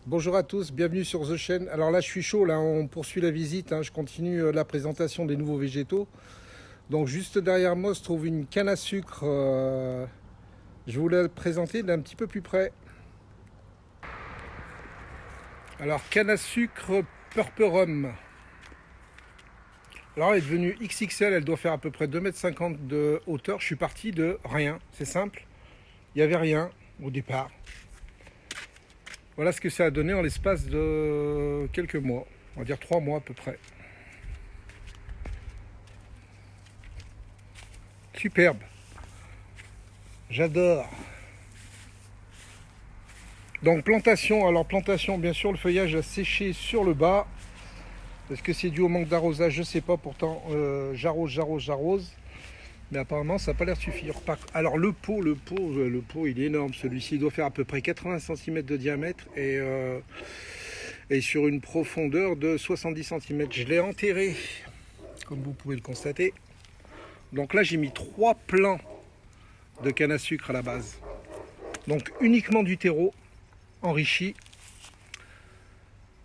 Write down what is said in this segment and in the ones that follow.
Bonjour à tous, bienvenue sur The Chaîne. Alors là je suis chaud, là on poursuit la visite, je continue la présentation des nouveaux végétaux. Donc juste derrière moi se trouve une canne à sucre, je voulais la présenter d'un petit peu plus près. Alors canne à sucre Purpurum. Alors elle est devenue XXL, elle doit faire à peu près 2,50 m de hauteur. Je suis parti de rien, c'est simple, il n'y avait rien au départ. Voilà ce que ça a donné en l'espace de quelques mois, on va dire 3 mois à peu près. Superbe, j'adore. Donc plantation, alors plantation, bien sûr le feuillage a séché sur le bas. Est-ce que c'est dû au manque d'arrosage? Je sais pas, pourtant j'arrose. Mais apparemment ça n'a pas l'air de suffire. Alors le pot il est énorme. Celui-ci doit faire à peu près 80 cm de diamètre et sur une profondeur de 70 cm. Je l'ai enterré, comme vous pouvez le constater. Donc là j'ai mis 3 plants de canne à sucre à la base. Donc uniquement du terreau enrichi.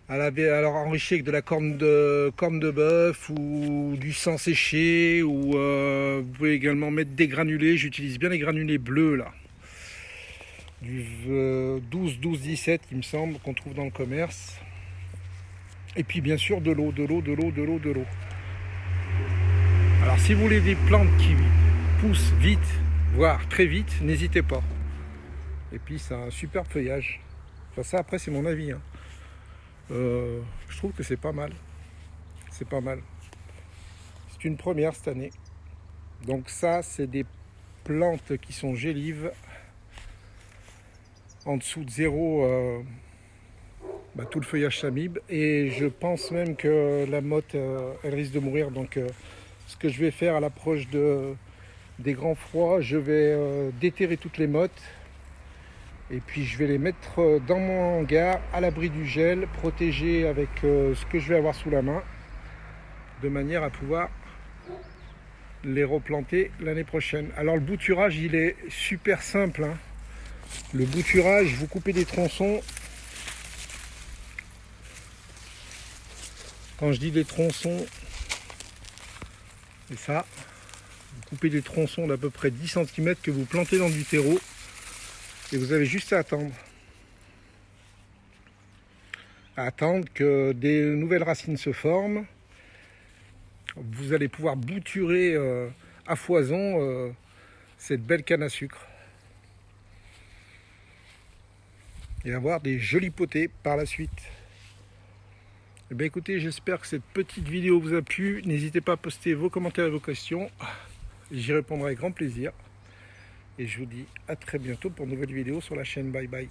Alors enrichi avec de la corne de bœuf ou du sang séché, ou vous pouvez également mettre des granulés. J'utilise bien les granulés bleus là, du 12-17 il me semble, qu'on trouve dans le commerce. Et puis bien sûr de l'eau. Alors si vous voulez des plantes qui poussent vite, voire très vite, n'hésitez pas. Et puis ça a un super feuillage. Enfin ça après c'est mon avis, je trouve que c'est pas mal. C'est pas mal. C'est une première cette année. Donc ça, c'est des plantes qui sont gélives. En dessous de zéro, tout le feuillage s'amibe. Et je pense même que la motte, elle risque de mourir. Donc ce que je vais faire à l'approche des grands froids, je vais déterrer toutes les mottes. Et puis je vais les mettre dans mon hangar, à l'abri du gel, protégé avec ce que je vais avoir sous la main, de manière à pouvoir les replanter l'année prochaine. Alors le bouturage, il est super simple. Le bouturage, vous coupez des tronçons. Quand je dis des tronçons, c'est ça. Vous coupez des tronçons d'à peu près 10 cm que vous plantez dans du terreau. Et vous avez juste à attendre que des nouvelles racines se forment. Vous allez pouvoir bouturer à foison cette belle canne à sucre et avoir des jolis potées par la suite. Eh bien écoutez, j'espère que cette petite vidéo vous a plu. N'hésitez pas à poster vos commentaires et vos questions. J'y répondrai avec grand plaisir. Et je vous dis à très bientôt pour une nouvelle vidéo sur la chaîne. Bye bye.